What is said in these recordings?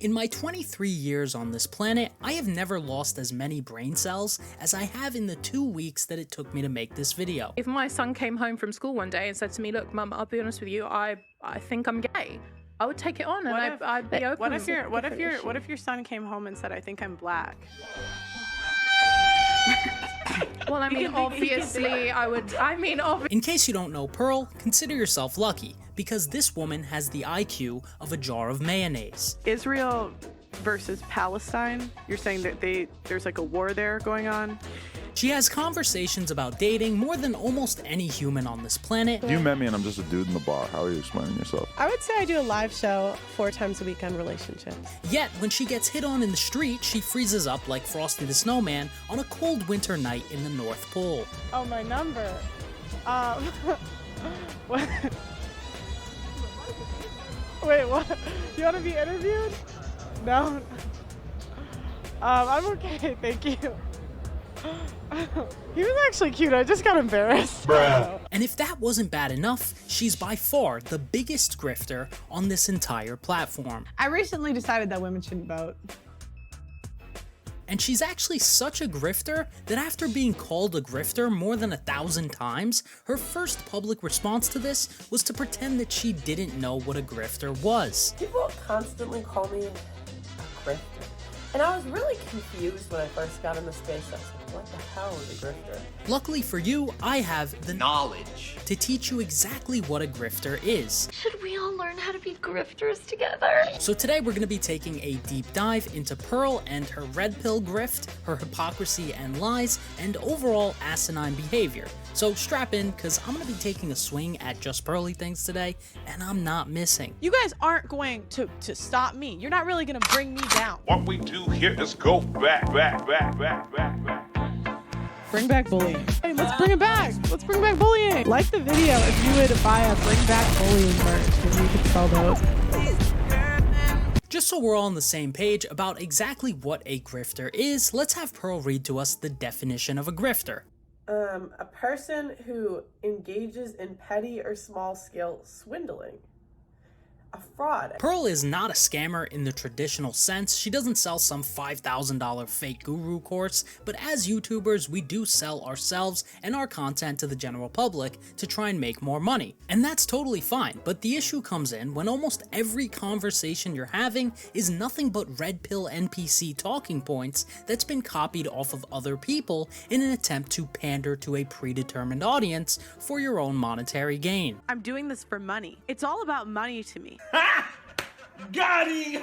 In my 23 years on this planet, I have never lost as many brain cells as I have in the 2 weeks that it took me to make this video. If my son came home from school one day and said to me, look, Mum, I'll be honest with you, I think I'm gay, I would take it on and I'd be open. What if your son came home and said, I think I'm black? Well, I mean, obviously, In case you don't know Pearl, consider yourself lucky, because this woman has the IQ of a jar of mayonnaise. Israel versus Palestine, you're saying that there's like a war there going on? She has conversations about dating more than almost any human on this planet. You met me and I'm just a dude in the bar. How are you explaining yourself? I would say I do a live show 4 times a week on relationships. Yet, when she gets hit on in the street, she freezes up like Frosty the Snowman on a cold winter night in the North Pole. Oh, my number. What? Wait, what? You want to be interviewed? No. I'm okay, thank you. He was actually cute, I just got embarrassed. Bruh. And if that wasn't bad enough, she's by far the biggest grifter on this entire platform. I recently decided that women shouldn't vote. And she's actually such a grifter that after being called a grifter more than 1,000 times, her first public response to this was to pretend that she didn't know what a grifter was. People constantly call me a grifter. And I was really confused when I first got in the space. I was like, what the hell is a grifter? Luckily for you, I have the knowledge to teach you exactly what a grifter is. Should we all learn how to be grifters together? So today we're going to be taking a deep dive into Pearl and her red pill grift, her hypocrisy and lies, and overall asinine behavior. So strap in, because I'm going to be taking a swing at JustPearlyThings today, and I'm not missing. You guys aren't going to stop me. You're not really going to bring me down. What we do here is go back. Bring back bullying. Hey, let's bring it back. Let's bring back bullying. Like the video if you would buy a bring back bullying merch, and you could sell those. Just so we're all on the same page about exactly what a grifter is, let's have Pearl read to us the definition of a grifter. A person who engages in petty or small-scale swindling. A fraud. Pearl is not a scammer in the traditional sense. She doesn't sell some $5,000 fake guru course, but as YouTubers, we do sell ourselves and our content to the general public to try and make more money. And that's totally fine, but the issue comes in when almost every conversation you're having is nothing but red pill NPC talking points that's been copied off of other people in an attempt to pander to a predetermined audience for your own monetary gain. I'm doing this for money. It's all about money to me. Got him!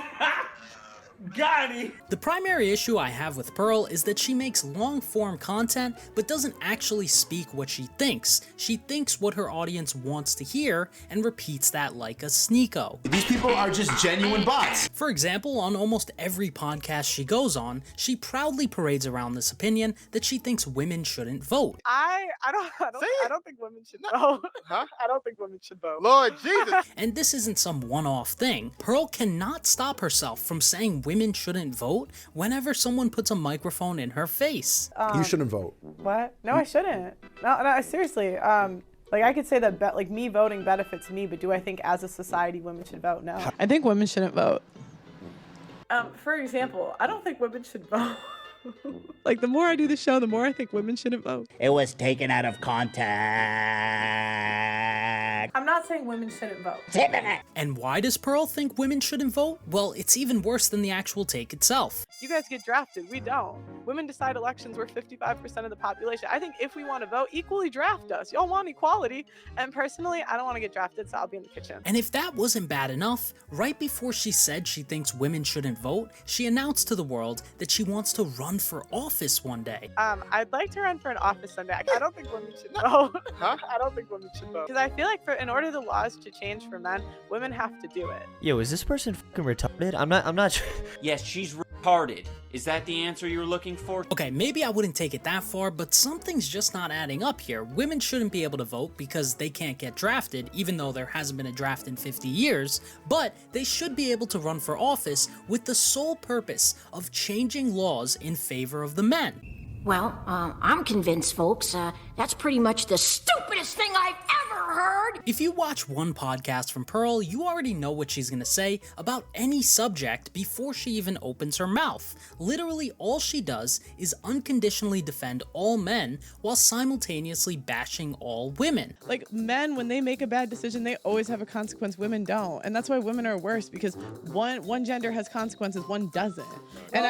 Got him! The primary issue I have with Pearl is that she makes long-form content but doesn't actually speak what she thinks. She thinks what her audience wants to hear and repeats that like a sneako. These people are just genuine bots. For example, on almost every podcast she goes on, she proudly parades around this opinion that she thinks women shouldn't vote. I don't think women should vote. Huh? I don't think women should vote. Lord Jesus. And this isn't some one-off thing. Pearl cannot stop herself from saying women shouldn't vote whenever someone puts a microphone in her face. You shouldn't vote. What? No, I shouldn't. No, seriously. Like I could say that like me voting benefits me, but do I think as a society women should vote? No. I think women shouldn't vote. For example, I don't think women should vote. Like the more I do the show, the more I think women shouldn't vote. It was taken out of context. I'm not saying women shouldn't vote. And why does Pearl think women shouldn't vote? Well, it's even worse than the actual take itself. You guys get drafted. We don't. Women decide elections. We're 55% of the population. I think if we want to vote, equally draft us. Y'all want equality. And personally, I don't want to get drafted, so I'll be in the kitchen. And if that wasn't bad enough, right before she said she thinks women shouldn't vote, she announced to the world that she wants to run for office one day. I'd like to run for an office someday. I don't think women should vote. Huh? I don't think women should vote. Because I feel like in order the laws to change for men, women have to do it. Yo, is this person fucking retarded? I'm not sure. Yes, she's retarded. Is that the answer you were looking for? Okay, maybe I wouldn't take it that far, but something's just not adding up here. Women shouldn't be able to vote because they can't get drafted, even though there hasn't been a draft in 50 years, but they should be able to run for office with the sole purpose of changing laws in favor of the men. Well, I'm convinced, folks, that's pretty much the stupidest thing I've ever heard? If you watch one podcast from Pearl, you already know what she's gonna say about any subject before she even opens her mouth. Literally all she does is unconditionally defend all men while simultaneously bashing all women. Like, men, when they make a bad decision, they always have a consequence. Women don't, and that's why women are worse, because one gender has consequences, one doesn't. And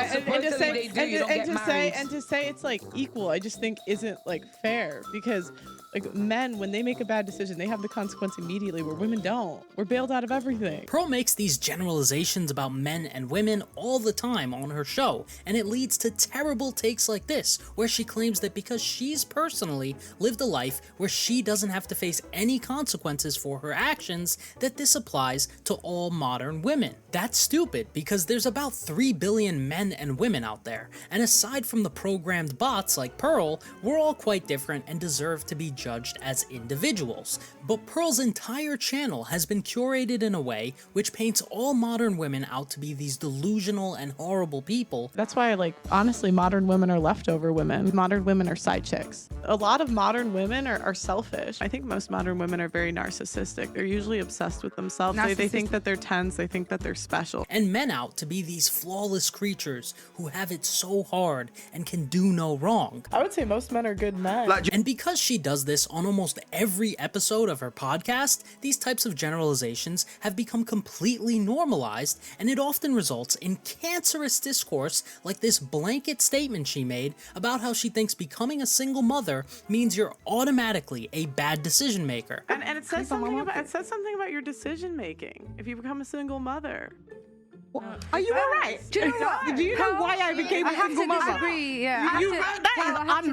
to say it's like equal, I just think isn't like fair, because like men, when they make a bad decision, they have the consequence immediately, where women don't. We're bailed out of everything. Pearl makes these generalizations about men and women all the time on her show, and it leads to terrible takes like this, where she claims that because she's personally lived a life where she doesn't have to face any consequences for her actions, that this applies to all modern women. That's stupid, because there's about 3 billion men and women out there, and aside from the programmed bots like Pearl, we're all quite different and deserve to be judged as individuals. But Pearl's entire channel has been curated in a way which paints all modern women out to be these delusional and horrible people. That's why, like, honestly, modern women are leftover women. Modern women are side chicks. A lot of modern women are selfish. I think most modern women are very narcissistic. They're usually obsessed with themselves. They think that they're tens. They think that they're special. And men out to be these flawless creatures who have it so hard and can do no wrong. I would say most men are good men. And because she does this on almost every episode of her podcast, these types of generalizations have become completely normalized, and it often results in cancerous discourse like this blanket statement she made about how she thinks becoming a single mother means you're automatically a bad decision maker. And it says something about your decision making if you become a single mother. Are you all right? Do you know why I became a single mother? Disagree, yeah.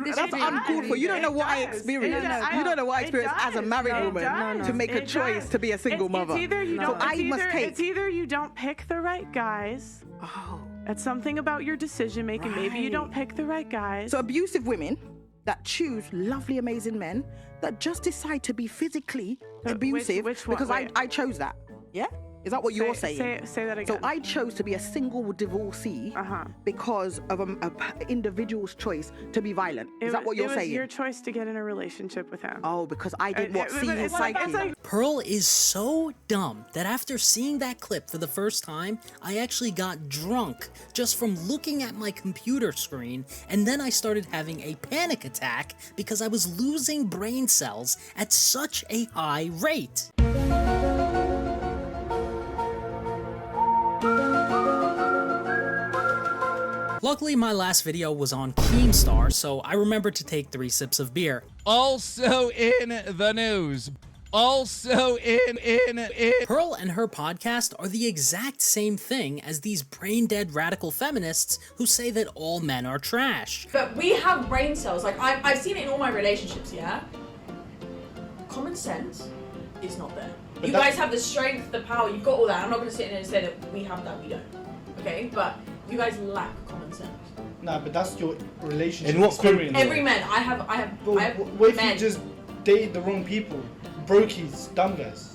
That's uncalled for. You don't know what I experienced. You don't know what I experienced as a married woman to make a choice to be a single mother. It's either you don't pick the right guys. Oh. It's something about your decision making. Right. Maybe you don't pick the right guys. So abusive women that choose lovely, amazing men that just decide to be physically abusive because I chose that. Yeah? Is that what you're saying? Say that again. So I chose to be a single divorcee because of an individual's choice to be violent. Is that what you're saying? It was your choice to get in a relationship with him. Oh, because I didn't see his psyche. Pearl is so dumb that after seeing that clip for the first time, I actually got drunk just from looking at my computer screen, and then I started having a panic attack because I was losing brain cells at such a high rate. Luckily, my last video was on Keemstar, so I remembered to take 3 sips of beer. Also in the news. Also in Pearl and her podcast are the exact same thing as these brain-dead radical feminists who say that all men are trash. But we have brain cells. Like, I've seen it in all my relationships, yeah? Common sense is not there. But you guys have the strength, the power, you've got all that. I'm not going to sit in and say that we have that, we don't. Okay? But you guys lack common sense. Nah, but that's your relationship in what experience. Every man, I have what if you just date the wrong people? Brokies, dumb guys.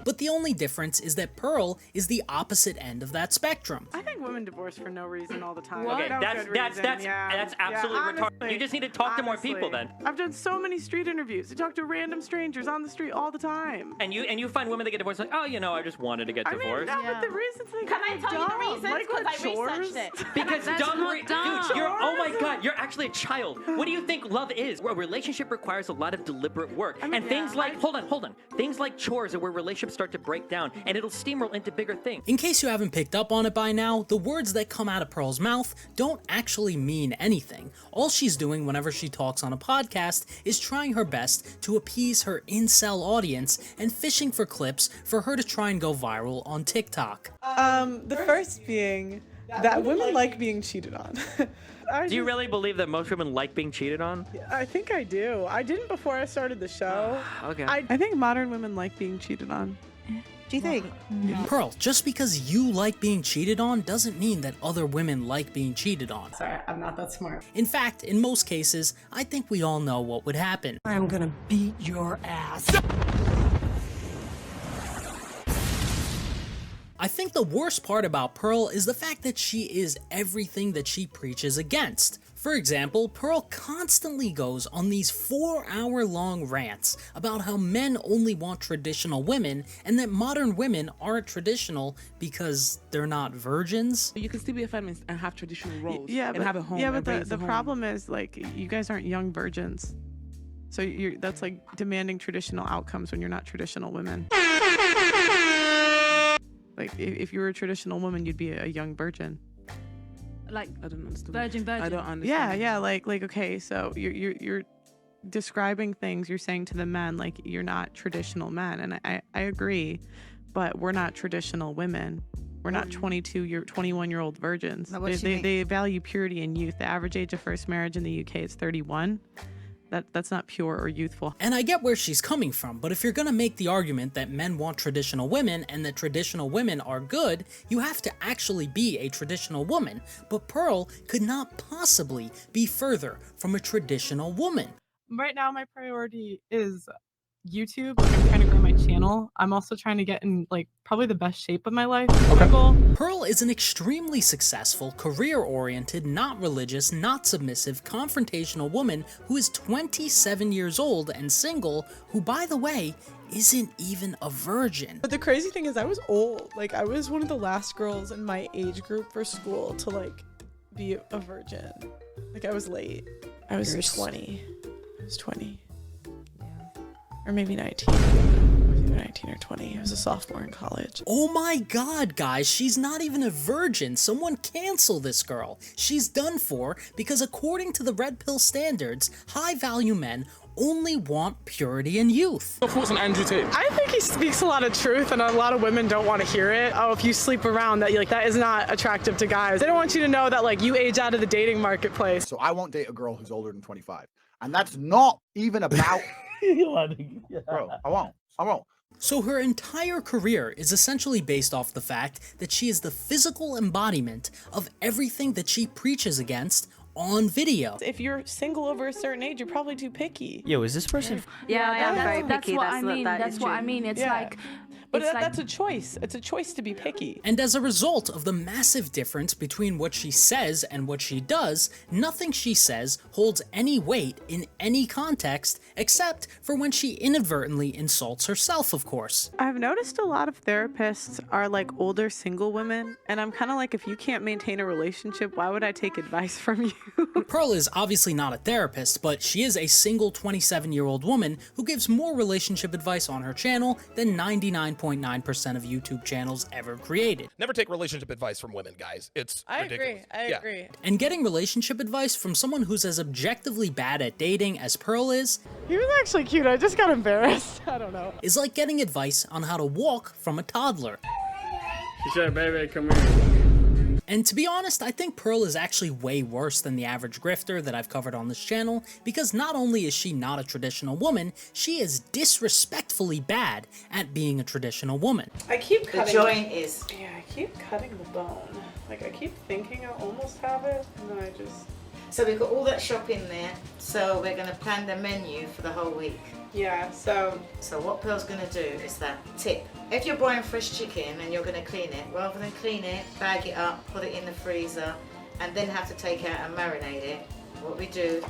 But the only difference is that Pearl is the opposite end of that spectrum. I think women divorce for no reason all the time. Okay, that's absolutely retarded. You just need to talk to more people then. I've done so many street interviews. I talk to random strangers on the street all the time. And you find women that get divorced like, oh, you know, I just wanted to get divorced. I mean, no, but the reasons they Can I tell you the reasons? Because I researched it. Because dude, oh my god, you're actually a child. What do you think love is? A relationship requires a lot of deliberate work. And things like, hold on. Things like chores are where relationships start to break down, and it'll steamroll into bigger things. In case you haven't picked up on it by now, the words that come out of Pearl's mouth don't actually mean anything. All she's doing whenever she talks on a podcast is trying her best to appease her incel audience and fishing for clips for her to try and go viral on TikTok. The first being that women like being cheated on. Do you really believe that most women like being cheated on? I think I do. I didn't before I started the show. Okay. I think modern women like being cheated on. Do you think? Pearl, just because you like being cheated on doesn't mean that other women like being cheated on. Sorry, I'm not that smart. In fact, in most cases, I think we all know what would happen. I'm gonna beat your ass. I think the worst part about Pearl is the fact that she is everything that she preaches against. For example, Pearl constantly goes on these 4-hour-long rants about how men only want traditional women and that modern women aren't traditional because they're not virgins. You can still be a feminist and have traditional roles and have a home. Yeah, but the problem is, like, you guys aren't young virgins. So that's like demanding traditional outcomes when you're not traditional women. Like, if you were a traditional woman, you'd be a young virgin. Like, I don't understand. Virgin. I don't understand. Yeah, like okay, so you're describing things, you're saying to the men like you're not traditional men, and I agree, but we're not traditional women. We're not 21-year-old virgins. They value purity and youth. The average age of first marriage in the UK is 31. That's not pure or youthful. And I get where she's coming from, but if you're gonna make the argument that men want traditional women and that traditional women are good, you have to actually be a traditional woman. But Pearl could not possibly be further from a traditional woman. Right now, my priority is YouTube. I'm trying to grow my channel. I'm also trying to get in, like, probably the best shape of my life. My goal. Pearl is an extremely successful, career-oriented, not religious, not submissive, confrontational woman who is 27 years old and single, who, by the way, isn't even a virgin. But the crazy thing is I was old. Like, I was one of the last girls in my age group for school to, like, be a virgin. Like, I was late. I was 20. I was 20. Or maybe 19. Either 19 or 20. I was a sophomore in college. Oh my god, guys, she's not even a virgin. Someone cancel this girl. She's done for because according to the Red Pill standards, high-value men only want purity and youth. Your thoughts on Andrew Tate? I think he speaks a lot of truth, and a lot of women don't want to hear it. Oh, if you sleep around, that is not attractive to guys. They don't want you to know that, like, you age out of the dating marketplace. So I won't date a girl who's older than 25, and that's not even about. Bro, I won't. So her entire career is essentially based off the fact that she is the physical embodiment of everything that she preaches against on video. If you're single over a certain age, you're probably too picky. Yo, is this person? Yeah, I am very picky. That's what I mean. It's like. But that's a choice. It's a choice to be picky. And as a result of the massive difference between what she says and what she does, nothing she says holds any weight in any context except for when she inadvertently insults herself, of course. I've noticed a lot of therapists are like older single women, and I'm kind of like, if you can't maintain a relationship, why would I take advice from you? Pearl is obviously not a therapist, but she is a single 27-year-old woman who gives more relationship advice on her channel than 99.9% of YouTube channels ever created. Never take relationship advice from women, guys. It's ridiculous. I agree. And getting relationship advice from someone who's as objectively bad at dating as Pearl is... He was actually cute. I just got embarrassed. I don't know. ...is like getting advice on how to walk from a toddler. She said, baby, come here. And to be honest, I think Pearl is actually way worse than the average grifter that I've covered on this channel, because not only is she not a traditional woman, she is disrespectfully bad at being a traditional woman. I keep cutting. The joint is. Yeah, I keep cutting the bone. Like, I keep thinking I almost have it, and then I just. So we've got all that shopping there. So we're going to plan the menu for the whole week. Yeah, so what Pearl's going to do is that tip. If you're buying fresh chicken and you're going to clean it, rather than clean it, bag it up, put it in the freezer, and then have to take out and marinate it, what we do,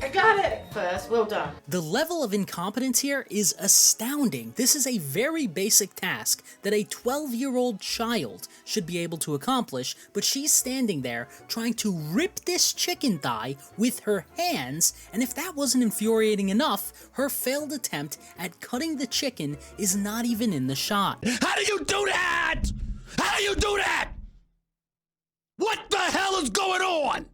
I got it first, well done. The level of incompetence here is astounding. This is a very basic task that a 12-year-old child should be able to accomplish, but she's standing there trying to rip this chicken thigh with her hands, and if that wasn't infuriating enough, her failed attempt at cutting the chicken is not even in the shot. How do you do that? How do you do that? What the hell is going on?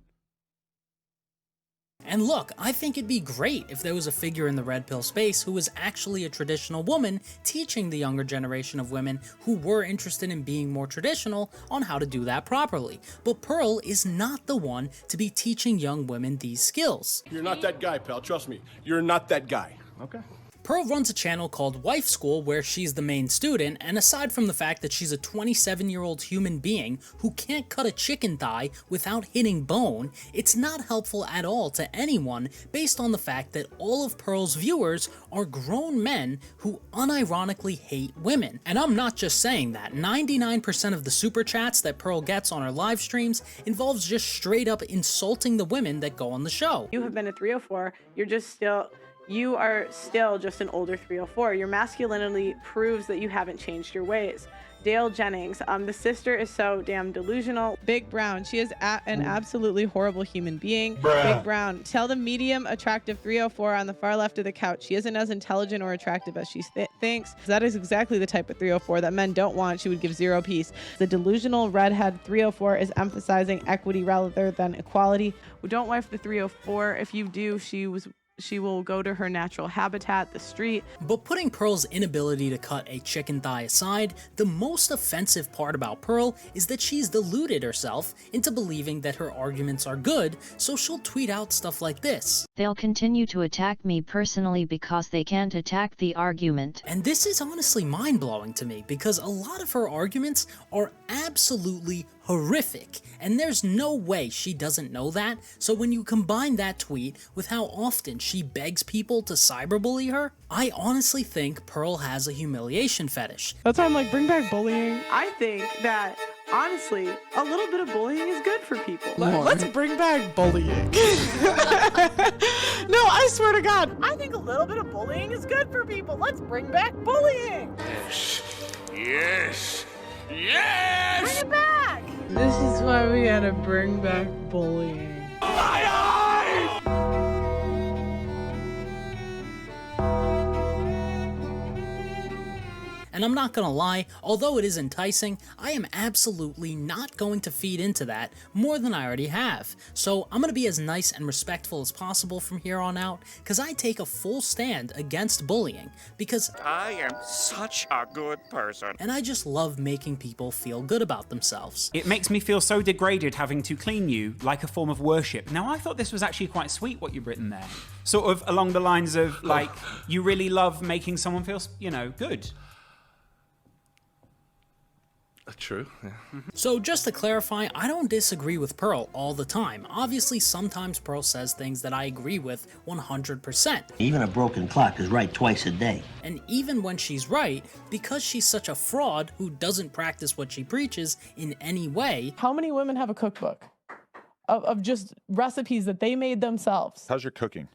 And look, I think it'd be great if there was a figure in the Red Pill space who was actually a traditional woman teaching the younger generation of women who were interested in being more traditional on how to do that properly. But Pearl is not the one to be teaching young women these skills. You're not that guy, pal. Trust me. You're not that guy. Okay. Pearl runs a channel called Wife School where she's the main student, and aside from the fact that she's a 27-year-old human being who can't cut a chicken thigh without hitting bone, it's not helpful at all to anyone based on the fact that all of Pearl's viewers are grown men who unironically hate women. And I'm not just saying that. 99% of the super chats that Pearl gets on her live streams involves just straight up insulting the women that go on the show. You have been a 304, you are still just an older 304. Your masculinity proves that you haven't changed your ways. Dale Jennings, the sister is so damn delusional. Big Brown, she is an absolutely horrible human being. Big Brown, tell the medium attractive 304 on the far left of the couch she isn't as intelligent or attractive as she thinks. That is exactly the type of 304 that men don't want. She would give zero peace. The delusional redhead 304 is emphasizing equity rather than equality. Don't wife the 304. If you do, she will go to her natural habitat, the street. But putting Pearl's inability to cut a chicken thigh aside, the most offensive part about Pearl is that she's deluded herself into believing that her arguments are good, so she'll tweet out stuff like this. They'll continue to attack me personally because they can't attack the argument. And this is honestly mind-blowing to me because a lot of her arguments are absolutely horrific, and there's no way she doesn't know that. So when you combine that tweet with how often she begs people to cyberbully her, I honestly think Pearl has a humiliation fetish. That's why I'm like, bring back bullying. I think that, honestly, a little bit of bullying is good for people. Let's bring back bullying. No, I swear to God. I think a little bit of bullying is good for people. Let's bring back bullying. Yes. Yes! Bring it back! This is why we gotta bring back bullying. And I'm not gonna lie, although it is enticing, I am absolutely not going to feed into that more than I already have. So I'm gonna be as nice and respectful as possible from here on out, because I take a full stand against bullying, because I am such a good person. And I just love making people feel good about themselves. It makes me feel so degraded having to clean you like a form of worship. Now, I thought this was actually quite sweet what you've written there. Sort of along the lines of, like, you really love making someone feel, you know, good. True, yeah. So just to clarify, I don't disagree with Pearl all the time. Obviously, sometimes Pearl says things that I agree with 100%. Even a broken clock is right twice a day. And even when she's right, because she's such a fraud who doesn't practice what she preaches in any way. How many women have a cookbook of just recipes that they made themselves? How's your cooking?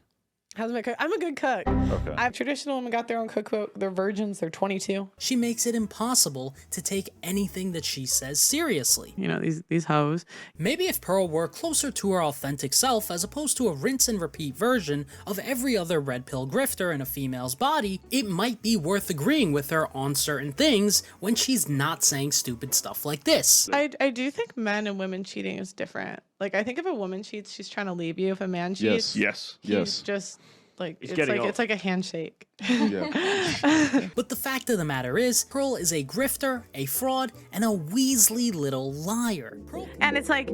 I'm a good cook. Okay. I have traditional women got their own cookbook. They're virgins. They're 22. She makes it impossible to take anything that she says seriously. You know, these hoes. Maybe if Pearl were closer to her authentic self as opposed to a rinse and repeat version of every other red pill grifter in a female's body, it might be worth agreeing with her on certain things when she's not saying stupid stuff like this. I do think men and women cheating is different. Like, I think if a woman cheats, she's trying to leave you. If a man cheats, yes. He's just like, it's like a handshake. Yeah. But the fact of the matter is, Pearl is a grifter, a fraud, and a Weasely little liar. And it's like,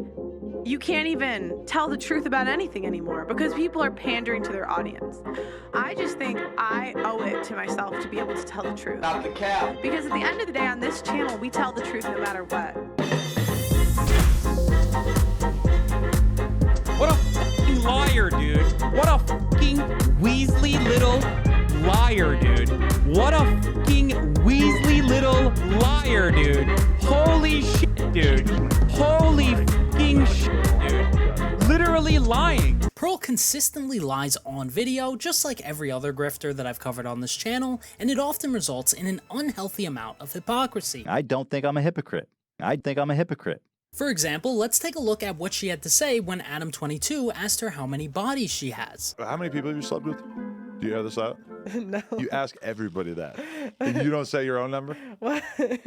you can't even tell the truth about anything anymore because people are pandering to their audience. I just think I owe it to myself to be able to tell the truth. Not the cow. Because at the end of the day on this channel, we tell the truth no matter what. What a fucking liar, dude. What a fucking Weasley little liar, dude. What a fucking Weasley little liar, dude. Holy shit, dude. Holy fucking shit, dude. Literally lying. Pearl consistently lies on video, just like every other grifter that I've covered on this channel, and it often results in an unhealthy amount of hypocrisy. I don't think I'm a hypocrite. I think I'm a hypocrite. For example, let's take a look at what she had to say when Adam22 asked her how many bodies she has. How many people have you slept with? Do you have this out? No. You ask everybody that. And you don't say your own number? What? No,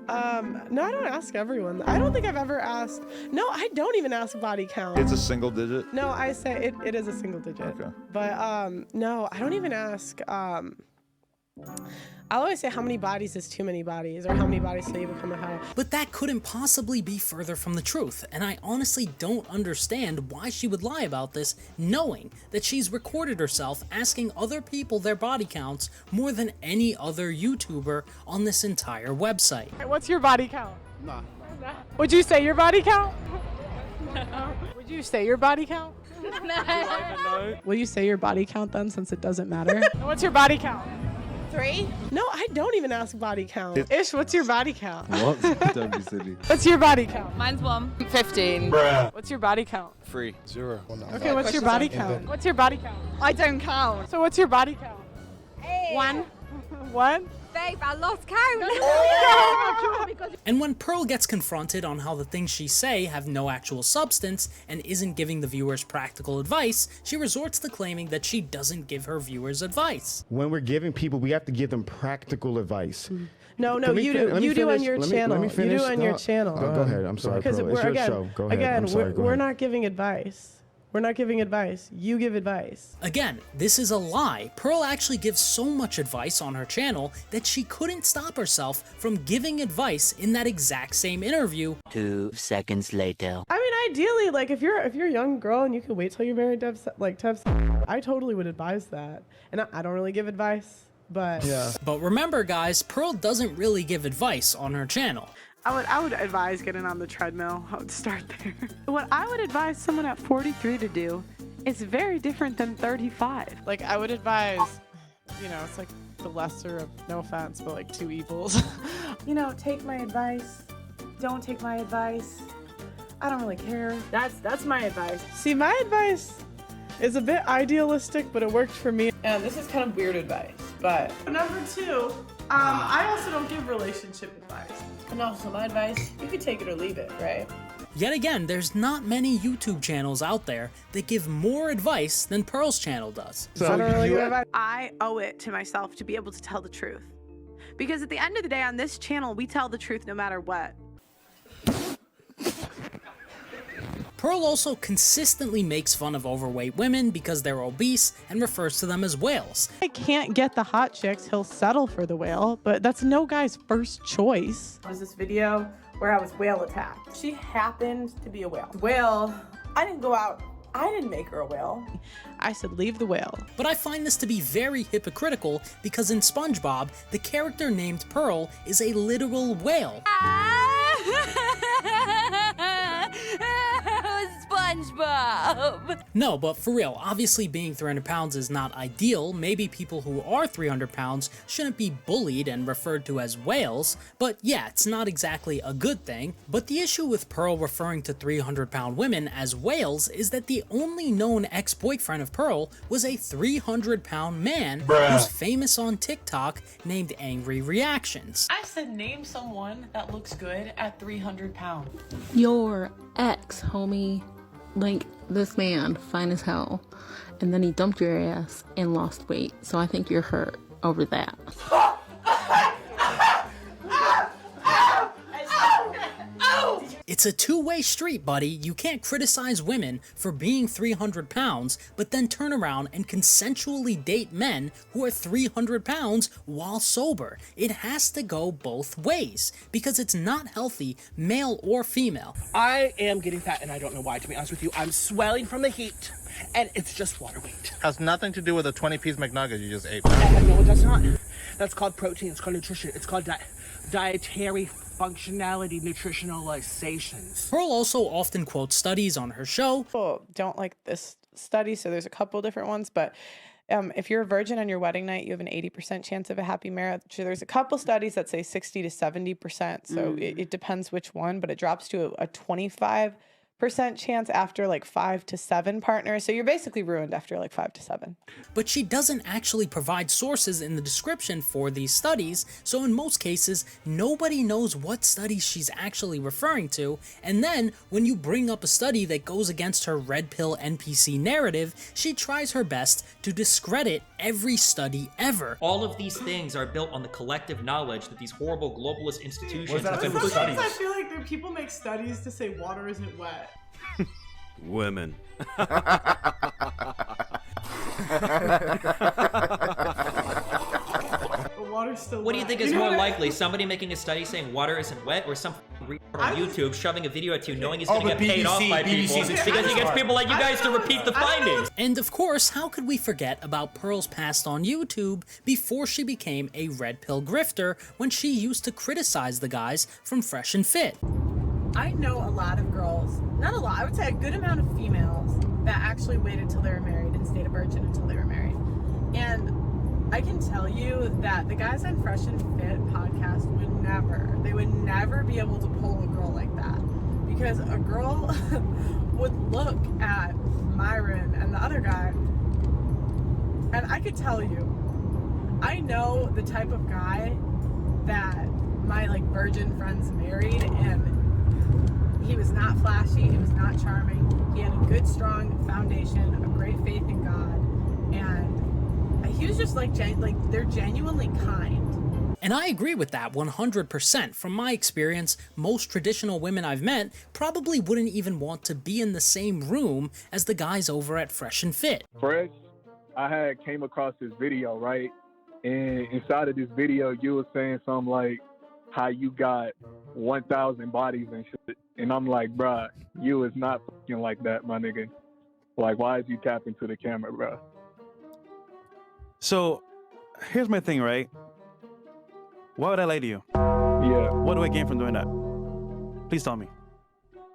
I don't ask everyone. I don't think I've ever asked. No, I don't even ask body count. It's a single digit? No, I say it is a single digit. Okay. But no, I don't even ask I'll always say how many bodies is too many bodies, or how many bodies till you become a hoe. But that couldn't possibly be further from the truth, and I honestly don't understand why she would lie about this, knowing that she's recorded herself asking other people their body counts more than any other YouTuber on this entire website. What's your body count? Nah. Would you say your body count? No. Would you say your body count? No. Will you say your body count then, since it doesn't matter? What's your body count? 3? No, I don't even ask body count. Ish, what's your body count? What? Don't be silly. What's your body count? Mine's 1. 15. Bruh. What's your body count? 3. 0. Okay, what's your body count? What's your body count? I don't count. So what's your body count? 1. 1? Babe, I lost count. And when Pearl gets confronted on how the things she say have no actual substance and isn't giving the viewers practical advice, she resorts to claiming that she doesn't give her viewers advice. When we're giving people, we have to give them practical advice. No, you do. You do on your channel. You do on your channel. Go ahead. I'm sorry, Pearl. It's your show. Go ahead. Again, I'm sorry. we're not giving advice. We're not giving advice. You give advice. Again, this is a lie. Pearl actually gives so much advice on her channel that she couldn't stop herself from giving advice in that exact same interview. 2 seconds later. I mean, ideally, like if you're a young girl and you can wait till you're married to have sex, I totally would advise that. And I don't really give advice, but yeah. But remember, guys, Pearl doesn't really give advice on her channel. I would advise getting on the treadmill. I would start there. What I would advise someone at 43 to do is very different than 35. Like I would advise, it's like the lesser of, no offense, but like 2 evils. Take my advice. Don't take my advice. I don't really care. That's my advice. See, my advice is a bit idealistic, but it worked for me. And this is kind of weird advice, but number 2, I also don't give relationship advice. And also my advice, you could take it or leave it, right? Yet again, there's not many YouTube channels out there that give more advice than Pearl's channel does. I owe it to myself to be able to tell the truth. Because at the end of the day on this channel, we tell the truth no matter what. Pearl also consistently makes fun of overweight women because they're obese and refers to them as whales. I can't get the hot chicks, he'll settle for the whale, but that's no guy's first choice. There was this video where I was whale attacked. She happened to be a whale. Whale, I didn't go out, I didn't make her a whale. I said leave the whale. But I find this to be very hypocritical because in SpongeBob, the character named Pearl is a literal whale. SpongeBob. No, but for real, obviously being 300 pounds is not ideal. Maybe people who are 300 pounds shouldn't be bullied and referred to as whales, but yeah, it's not exactly a good thing. But the issue with Pearl referring to 300-pound women as whales is that the only known ex-boyfriend of Pearl was a 300-pound man who's famous on TikTok named Angry Reactions. I said name someone that looks good at 300 pounds. Your ex, homie. Like, this man, fine as hell, and then he dumped your ass and lost weight, so I think you're hurt over that. It's a two-way street, buddy. You can't criticize women for being 300 pounds, but then turn around and consensually date men who are 300 pounds while sober. It has to go both ways, because it's not healthy, male or female. I am getting fat, and I don't know why, to be honest with you. I'm swelling from the heat, and it's just water weight. Has nothing to do with the 20-piece McNugget you just ate. No, it does not. That's called protein. It's called nutrition. It's called dietary functionality nutritionalizations. Pearl also often quotes studies on her show. People don't like this study, so there's a couple different ones, but if you're a virgin on your wedding night, you have an 80% chance of a happy marriage. There's a couple studies that say 60 to 70%, so it depends which one, but it drops to a 25% chance after like 5 to 7 partners. So you're basically ruined after like 5 to 7. But she doesn't actually provide sources in the description for these studies, so in most cases, nobody knows what studies she's actually referring to, and then when you bring up a study that goes against her red pill NPC narrative, she tries her best to discredit every study ever. All of these things are built on the collective knowledge that these horrible globalist institutions have been Sometimes I feel like that people make studies to say water isn't wet. Women. water's still What do you wet. think is know more what I- likely? Somebody making a study saying water isn't wet, or some retard on YouTube shoving a video at you knowing he's going to get paid off by people because he gets people like you guys to repeat the findings? And of course, how could we forget about Pearl's past on YouTube before she became a red pill grifter when she used to criticize the guys from Fresh and Fit? I know a lot of girls, not a lot, I would say a good amount of females that actually waited till they were married and stayed a virgin until they were married. And I can tell you that the guys on Fresh and Fit podcast would never be able to pull a girl like that. Because a girl would look at Myron and the other guy, and I could tell you, I know the type of guy that my like virgin friends married, and he was not flashy, he was not charming, he had a good strong foundation, a great faith in God, and he was just like they're genuinely kind. And I agree with that 100%. From my experience, most traditional women I've met probably wouldn't even want to be in the same room as the guys over at Fresh and Fit. Fresh, I came across this video, right? And inside of this video, you were saying something like how you got 1,000 bodies and shit. And I'm like, bruh, you is not fucking like that, my nigga. Like, why is you tapping to the camera, bruh? So, here's my thing, right? Why would I lie to you? Yeah. What do I gain from doing that? Please tell me.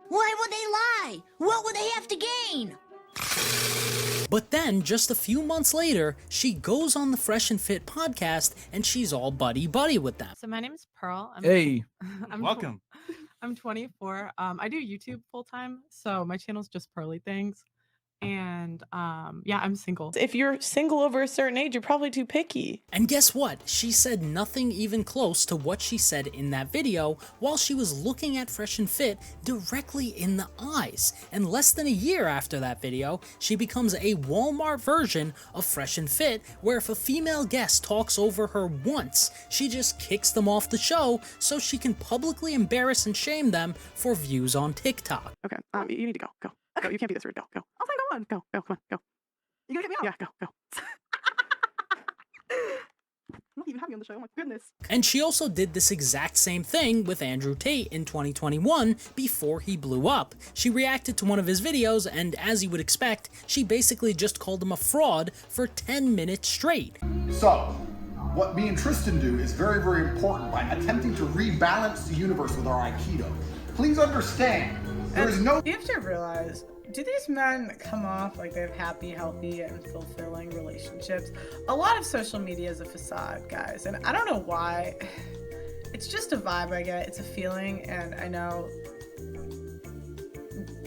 Why would they lie? What would they have to gain? But then, just a few months later, she goes on the Fresh and Fit podcast and she's all buddy-buddy with them. So my name is Pearl. Hey, I'm welcome. I'm 24. I do YouTube full-time, so my channel's JustPearlyThings. And yeah, I'm single. If you're single over a certain age, you're probably too picky. And guess what? She said nothing even close to what she said in that video while she was looking at Fresh and Fit directly in the eyes. And less than a year after that video, she becomes a Walmart version of Fresh and Fit, where if a female guest talks over her once, she just kicks them off the show so she can publicly embarrass and shame them for views on TikTok. Okay, you need to go. Go. You can't be this rude. Go. I'll say go on. Go. Come on. Go. You gonna get me off? Yeah, go. I'm not even happy on the show. Oh my goodness. And she also did this exact same thing with Andrew Tate in 2021 before he blew up. She reacted to one of his videos, and as you would expect, she basically just called him a fraud for 10 minutes straight. So, what me and Tristan do is very, very important by attempting to rebalance the universe with our Aikido. Please understand, there is no... You have to realize, do these men come off like they have happy, healthy, and fulfilling relationships? A lot of social media is a facade, guys, and I don't know why. It's just a vibe I get. It's a feeling, and I know,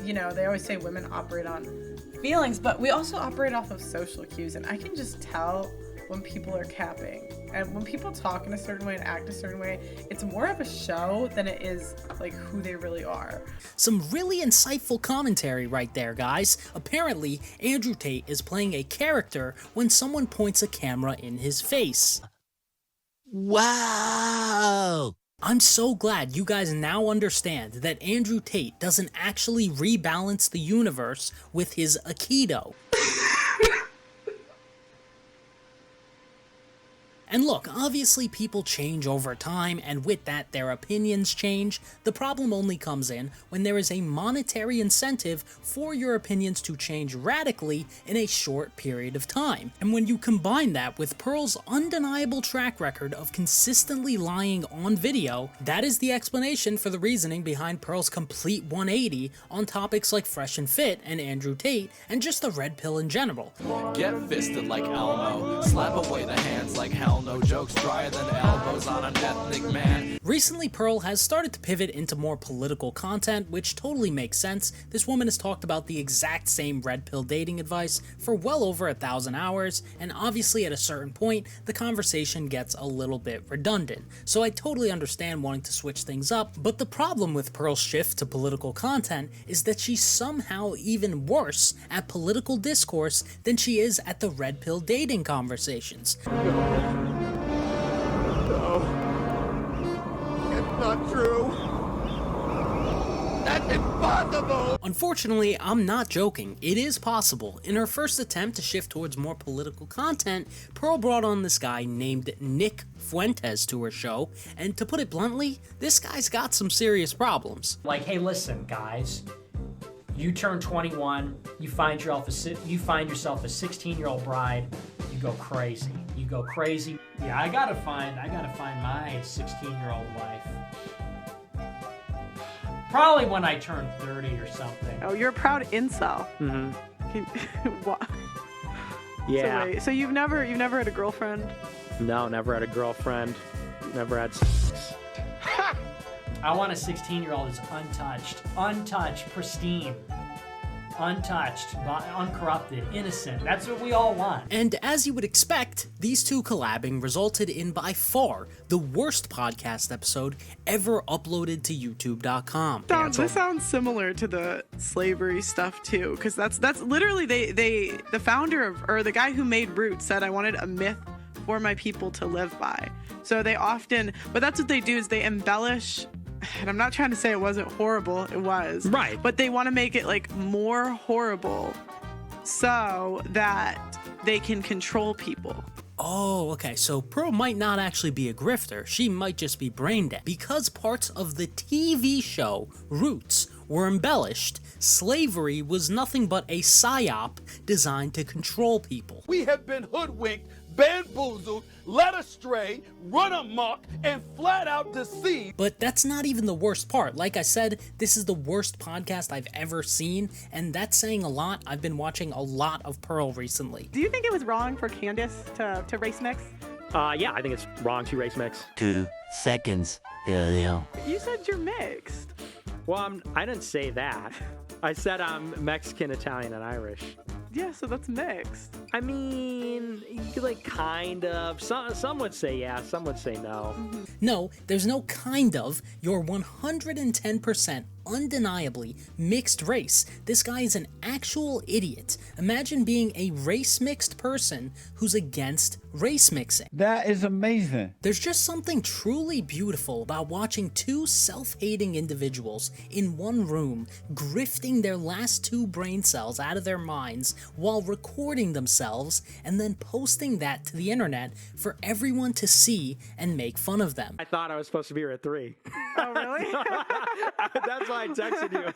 you know, they always say women operate on feelings, but we also operate off of social cues, and I can just tell when people are capping. And when people talk in a certain way and act a certain way, it's more of a show than it is like who they really are. Some really insightful commentary right there, guys. Apparently, Andrew Tate is playing a character when someone points a camera in his face. Wow! I'm so glad you guys now understand that Andrew Tate doesn't actually rebalance the universe with his Aikido. And look, obviously people change over time, and with that their opinions change. The problem only comes in when there is a monetary incentive for your opinions to change radically in a short period of time. And when you combine that with Pearl's undeniable track record of consistently lying on video, that is the explanation for the reasoning behind Pearl's complete 180 on topics like Fresh and Fit and Andrew Tate, and just the red pill in general. Get fisted like Elmo, slap away the hands like hell. No jokes drier than elbows on an ethnic man. Recently, Pearl has started to pivot into more political content, which totally makes sense. This woman has talked about the exact same red pill dating advice for well over 1,000 hours, and obviously at a certain point, the conversation gets a little bit redundant. So I totally understand wanting to switch things up, but the problem with Pearl's shift to political content is that she's somehow even worse at political discourse than she is at the red pill dating conversations. No, it's not true. That's it. impossible! Unfortunately, I'm not joking. It is possible. In her first attempt to shift towards more political content, Pearl brought on this guy named Nick Fuentes to her show, and to put it bluntly, this guy's got some serious problems. Like, hey, listen, guys. You turn 21, you find yourself a 16-year-old bride, you go crazy. You go crazy. Yeah, I gotta find my 16-year-old wife. Probably when I turn 30 or something. Oh, you're a proud incel. What? Yeah. So you've never had a girlfriend? No, never had a girlfriend. Never had sex. I want a 16-year-old who's untouched, pristine, untouched, uncorrupted, innocent. That's what we all want. And as you would expect, these two collabing resulted in by far the worst podcast episode ever uploaded to YouTube.com. This sounds similar to the slavery stuff too, because that's literally the founder of, or the guy who made Roots said, I wanted a myth for my people to live by. So they often, but that's what they do, is they embellish. And I'm not trying to say it wasn't horrible, it was. Right. But they want to make it like more horrible so that they can control people. Oh, okay, so Pearl might not actually be a grifter, she might just be brain dead. Because parts of the TV show, Roots, were embellished, slavery was nothing but a psyop designed to control people. We have been hoodwinked, bamboozled, led astray, run amok, and flat out deceived. But that's not even the worst part. Like I said, this is the worst podcast I've ever seen, and that's saying a lot. I've been watching a lot of Pearl recently. Do you think it was wrong for Candace to race mix? Yeah, I think it's wrong to race mix. 2 seconds earlier. You said you're mixed. Well, I didn't say that. I said I'm Mexican, Italian, and Irish. Yeah, so that's mixed. I mean, like, kind of. Some would say yeah, some would say no. No, there's no kind of. You're 110% undeniably mixed race. This guy is an actual idiot. Imagine being a race-mixed person who's against race mixing. That is amazing. There's just something truly beautiful about watching two self-hating individuals in one room grifting their last 2 brain cells out of their minds while recording themselves and then posting that to the internet for everyone to see and make fun of them. I thought I was supposed to be here at 3. Oh, really? That's why I texted you.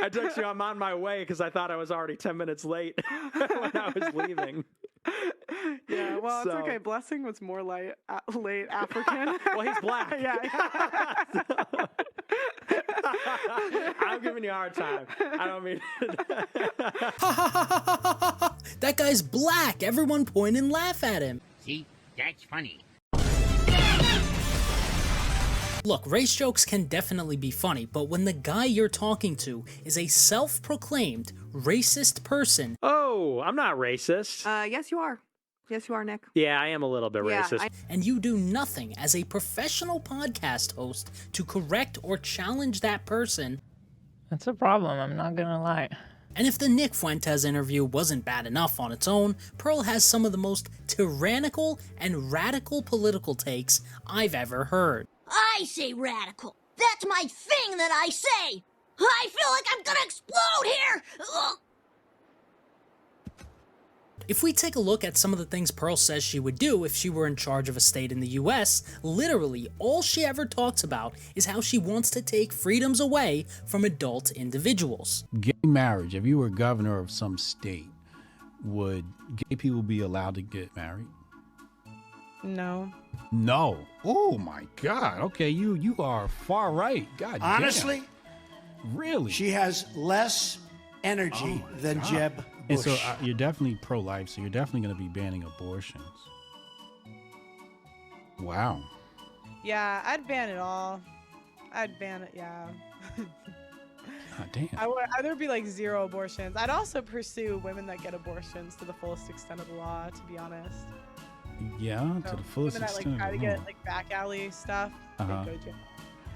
I texted you I'm on my way because I thought I was already 10 minutes late when I was leaving. Yeah, well, it's okay. Blessing was more late African. Well, he's black. Yeah. I'm giving you a hard time. I don't mean That guy's black. Everyone point and laugh at him. See, that's funny. Look, race jokes can definitely be funny, but when the guy you're talking to is a self-proclaimed racist person... Oh, I'm not racist. Yes, you are. Yes, you are, Nick. Yeah, I am a little bit racist. And you do nothing as a professional podcast host to correct or challenge that person. That's a problem, I'm not gonna lie. And if the Nick Fuentes interview wasn't bad enough on its own, Pearl has some of the most tyrannical and radical political takes I've ever heard. I say radical. That's my thing that I say. I feel like I'm gonna explode here. Ugh. If we take a look at some of the things Pearl says she would do if she were in charge of a state in the US, literally all she ever talks about is how she wants to take freedoms away from adult individuals. Gay marriage, if you were governor of some state, would gay people be allowed to get married? No. No. Oh my God. Okay, you are far right. God honestly, damn. Really? She has less energy than Jeb Bush. And so you're definitely pro-life, so you're definitely going to be banning abortions. Wow. Yeah, I'd ban it all. I'd ban it, yeah. God damn. I would either be like 0 abortions. I'd also pursue women that get abortions to the fullest extent of the law, to be honest. Yeah, to the fullest extent. Women that try to get like back alley stuff. They go to jail.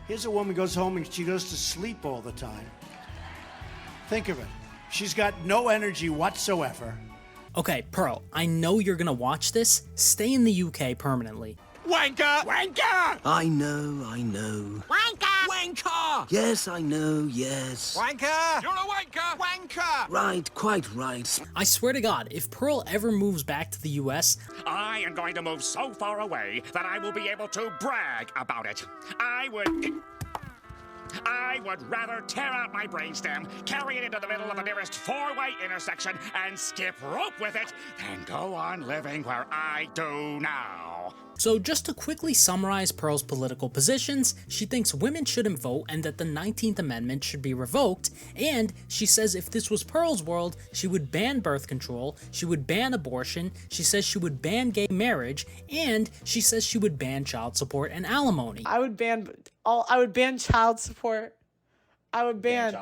Here's a woman goes home and she goes to sleep all the time. Think of it. She's got no energy whatsoever. Okay, Pearl, I know you're gonna watch this. Stay in the UK permanently. Wanker! Wanker! I know. Wanker! Wanker! Yes, I know, yes. Wanker! You're a wanker! Wanker! Right, quite right. I swear to God, if Pearl ever moves back to the US, I am going to move so far away that I will be able to brag about it. I would rather tear out my brainstem, carry it into the middle of the nearest four-way intersection, and skip rope with it, than go on living where I do now. So just to quickly summarize Pearl's political positions, she thinks women shouldn't vote and that the 19th Amendment should be revoked, and she says if this was Pearl's world, she would ban birth control, she would ban abortion, she says she would ban gay marriage, and she says she would ban child support and alimony. I would ban child support. I would ban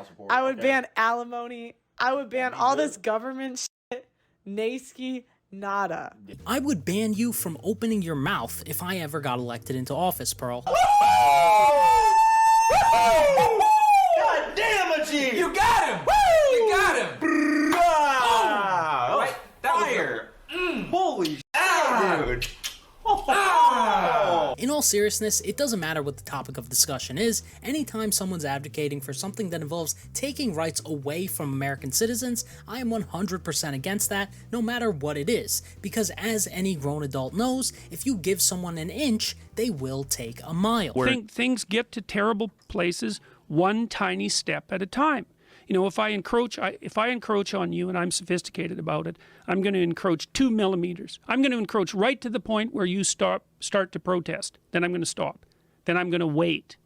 alimony. I would ban all this government shit. Naysky. Nada. I would ban you from opening your mouth if I ever got elected into office, Pearl. God damn it, G! You got him! Woo! You got him! Oh! Right, fire! Holy shit, dude! In all seriousness, it doesn't matter what the topic of discussion is. Anytime someone's advocating for something that involves taking rights away from American citizens, I am 100% against that, no matter what it is. Because as any grown adult knows, if you give someone an inch, they will take a mile. Things get to terrible places one tiny step at a time. You know, if I encroach on you and I'm sophisticated about it, I'm going to encroach 2 millimeters. I'm going to encroach right to the point where you start to protest. Then I'm going to stop. Then I'm going to wait.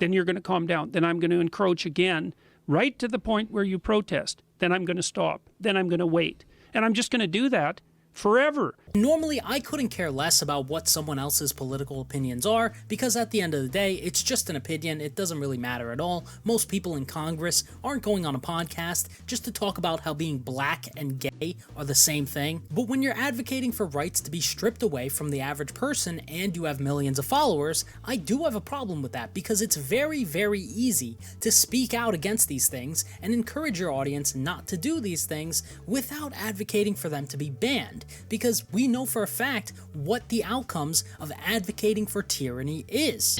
Then you're going to calm down. Then I'm going to encroach again right to the point where you protest. Then I'm going to stop. Then I'm going to wait. And I'm just going to do that forever. Normally, I couldn't care less about what someone else's political opinions are, because at the end of the day, it's just an opinion. It doesn't really matter at all. Most people in Congress aren't going on a podcast just to talk about how being black and gay are the same thing. But when you're advocating for rights to be stripped away from the average person and you have millions of followers, I do have a problem with that, because it's very, very easy to speak out against these things and encourage your audience not to do these things without advocating for them to be banned. Because we know for a fact what the outcomes of advocating for tyranny is.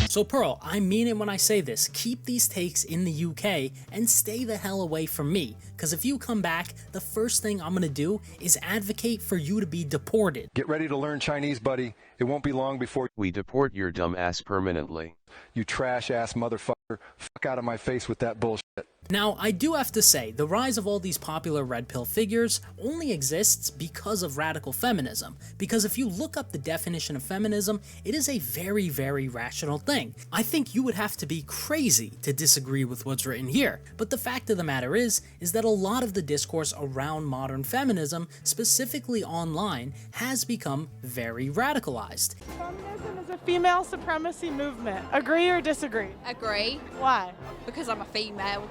So Pearl, I mean it when I say this, keep these takes in the UK and stay the hell away from me, because if you come back, the first thing I'm gonna do is advocate for you to be deported. Get ready to learn Chinese, buddy. It won't be long before we deport your dumb ass permanently. You trash ass motherfucker. Fuck out of my face with that bullshit. Now, I do have to say, the rise of all these popular red pill figures only exists because of radical feminism, because if you look up the definition of feminism, it is a very, very rational thing. I think you would have to be crazy to disagree with what's written here, but the fact of the matter is that a lot of the discourse around modern feminism, specifically online, has become very radicalized. Feminism is a female supremacy movement. Agree or disagree? Agree. Why? Because I'm a female.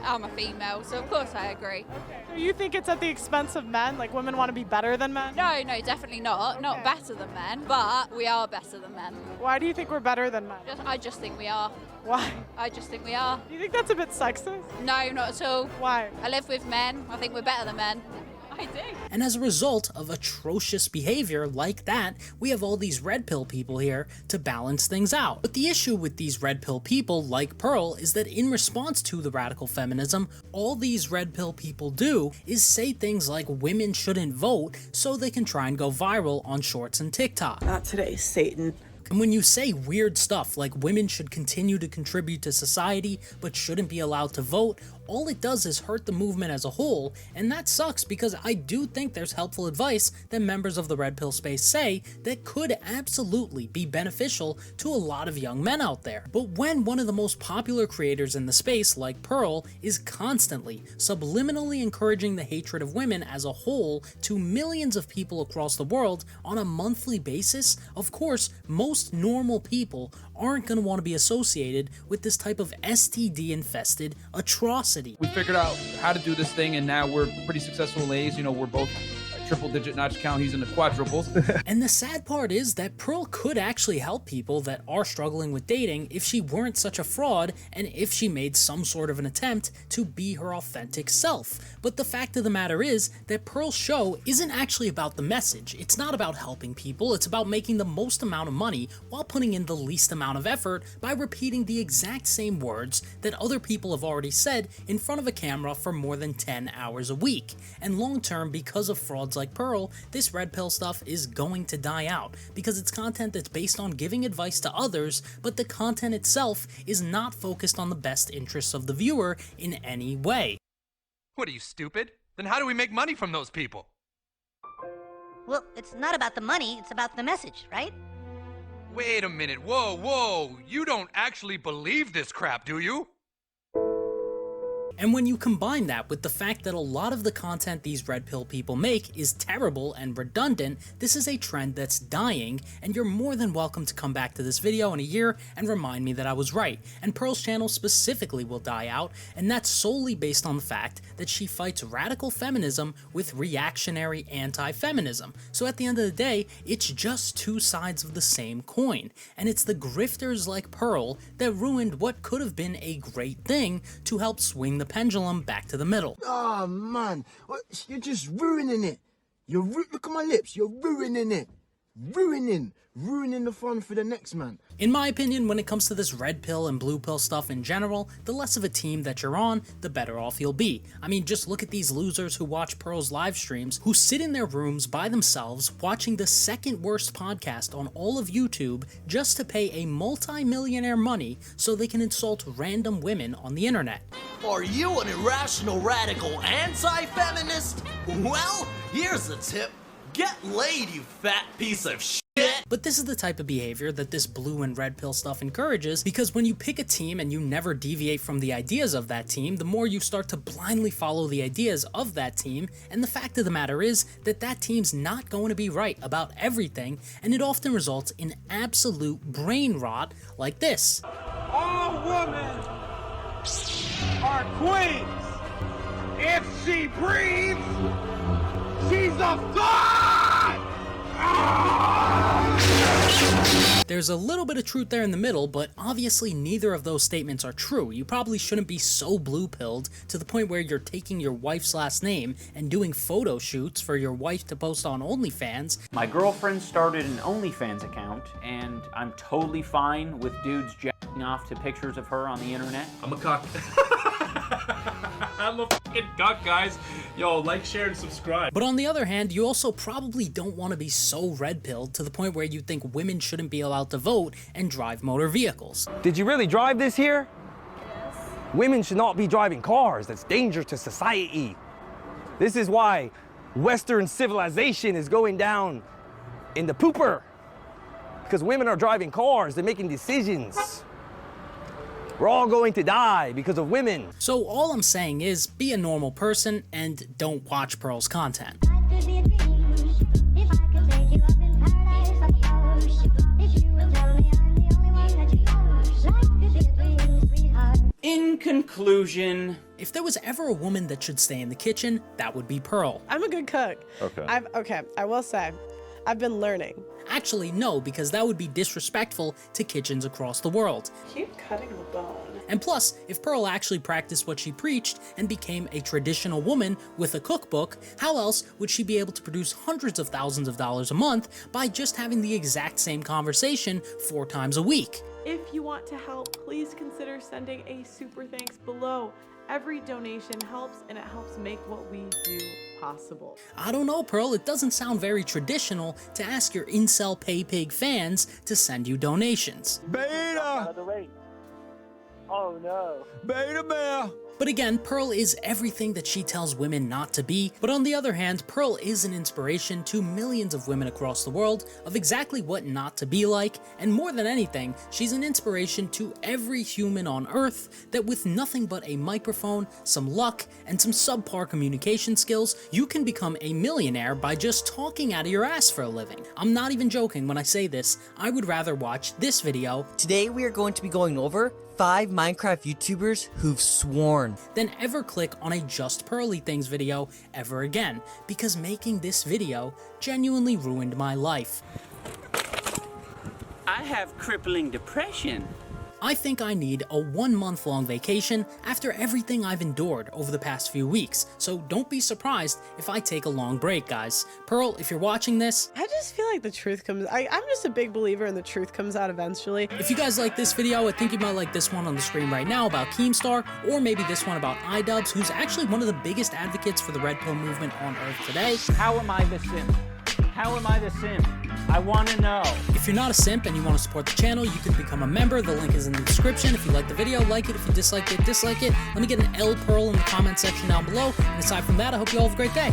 I'm a female, so of course I agree. Okay. So you think it's at the expense of men? Like women want to be better than men? No, definitely not. Not better than men, but we are better than men. Why do you think we're better than men? I just think we are. Why? I just think we are. Do you think that's a bit sexist? No, not at all. Why? I live with men. I think we're better than men. I do. And as a result of atrocious behavior like that, we have all these red pill people here to balance things out. But the issue with these red pill people like Pearl is that in response to the radical feminism, all these red pill people do is say things like women shouldn't vote so they can try and go viral on shorts and TikTok. Not today, Satan. And when you say weird stuff like women should continue to contribute to society but shouldn't be allowed to vote, all it does is hurt the movement as a whole, and that sucks because I do think there's helpful advice that members of the red pill space say that could absolutely be beneficial to a lot of young men out there. But when one of the most popular creators in the space, like Pearl, is constantly, subliminally encouraging the hatred of women as a whole to millions of people across the world on a monthly basis, of course, most normal people aren't going to want to be associated with this type of STD-infested atrocity. We figured out how to do this thing, and now we're pretty successful in A's. You know, we're both triple-digit notch count. He's in the quadruples. And the sad part is that Pearl could actually help people that are struggling with dating if she weren't such a fraud and if she made some sort of an attempt to be her authentic self. But the fact of the matter is that Pearl's show isn't actually about the message. It's not about helping people. It's about making the most amount of money while putting in the least amount of effort by repeating the exact same words that other people have already said in front of a camera for more than 10 hours a week. And long term, because of frauds like Pearl, this red pill stuff is going to die out because it's content that's based on giving advice to others, but the content itself is not focused on the best interests of the viewer in any way. What, are you stupid? Then how do we make money from those people? Well, it's not about the money, it's about the message, right? Wait a minute, whoa, you don't actually believe this crap, do you? And when you combine that with the fact that a lot of the content these red pill people make is terrible and redundant, this is a trend that's dying, and you're more than welcome to come back to this video in a year and remind me that I was right. And Pearl's channel specifically will die out, and that's solely based on the fact that she fights radical feminism with reactionary anti-feminism. So at the end of the day, it's just two sides of the same coin, and it's the grifters like Pearl that ruined what could have been a great thing to help swing the pendulum back to the middle. Oh man, you're just ruining it. Look at my lips, you're ruining it. Ruining the fun for the next man. In my opinion, when it comes to this red pill and blue pill stuff in general, the less of a team that you're on, the better off you'll be. I mean, just look at these losers who watch Pearl's live streams, who sit in their rooms by themselves watching the second worst podcast on all of YouTube just to pay a multi-millionaire money so they can insult random women on the internet. Are you an irrational, radical, anti-feminist? Well, here's a tip. Get laid, you fat piece of shit! But this is the type of behavior that this blue and red pill stuff encourages, because when you pick a team and you never deviate from the ideas of that team, the more you start to blindly follow the ideas of that team, and the fact of the matter is that that team's not going to be right about everything, and it often results in absolute brain rot like this. All women are queens. If she breathes, she's a god! There's a little bit of truth there in the middle, but obviously neither of those statements are true. You probably shouldn't be so blue-pilled to the point where you're taking your wife's last name and doing photo shoots for your wife to post on OnlyFans. My girlfriend started an OnlyFans account, and I'm totally fine with dudes jacking off to pictures of her on the internet. I'm a cock. I'm a fucking cock, guys. Yo, like, share, and subscribe. But on the other hand, you also probably don't want to be so red-pilled to the point where you think women shouldn't be allowed to vote and drive motor vehicles. Did you really drive this here? Yes. Women should not be driving cars. That's dangerous to society. This is why Western civilization is going down in the pooper. Because women are driving cars, they're making decisions. We're all going to die because of women. So all I'm saying is, be a normal person and don't watch Pearl's content. In conclusion, if there was ever a woman that should stay in the kitchen, that would be Pearl. I'm a good cook. Okay. I will say, I've been learning. Actually, no, because that would be disrespectful to kitchens across the world. Keep cutting the bone. And plus, if Pearl actually practiced what she preached and became a traditional woman with a cookbook, how else would she be able to produce hundreds of thousands of dollars a month by just having the exact same conversation 4 times a week? If you want to help, please consider sending a super thanks below. Every donation helps, and it helps make what we do possible. I don't know, Pearl, it doesn't sound very traditional to ask your incel pay pig fans to send you donations. Beta! Oh no. Beta bear! But again, Pearl is everything that she tells women not to be, but on the other hand, Pearl is an inspiration to millions of women across the world of exactly what not to be like, and more than anything, she's an inspiration to every human on Earth that with nothing but a microphone, some luck, and some subpar communication skills, you can become a millionaire by just talking out of your ass for a living. I'm not even joking when I say this. I would rather watch this video. Today we are going to be going over 5 Minecraft YouTubers who've sworn. Then ever click on a Just Pearly Things video ever again, because making this video genuinely ruined my life. I have crippling depression. I think I need a 1-month-long vacation after everything I've endured over the past few weeks, so don't be surprised if I take a long break, guys. Pearl, if you're watching this, I just feel like the truth comes. I'm just a big believer in the truth comes out eventually. If you guys like this video, I think you might like this one on the screen right now about Keemstar, or maybe this one about iDubbbz, who's actually one of the biggest advocates for the Red Pill movement on Earth today. How am I the simp? How am I the simp? I want to know. If you're not a simp and you want to support the channel, you can become a member. The link is in the description. If you like the video, like it. If you disliked it, dislike it. Let me get an L Pearl in the comment section down below. And aside from that, I hope you all have a great day.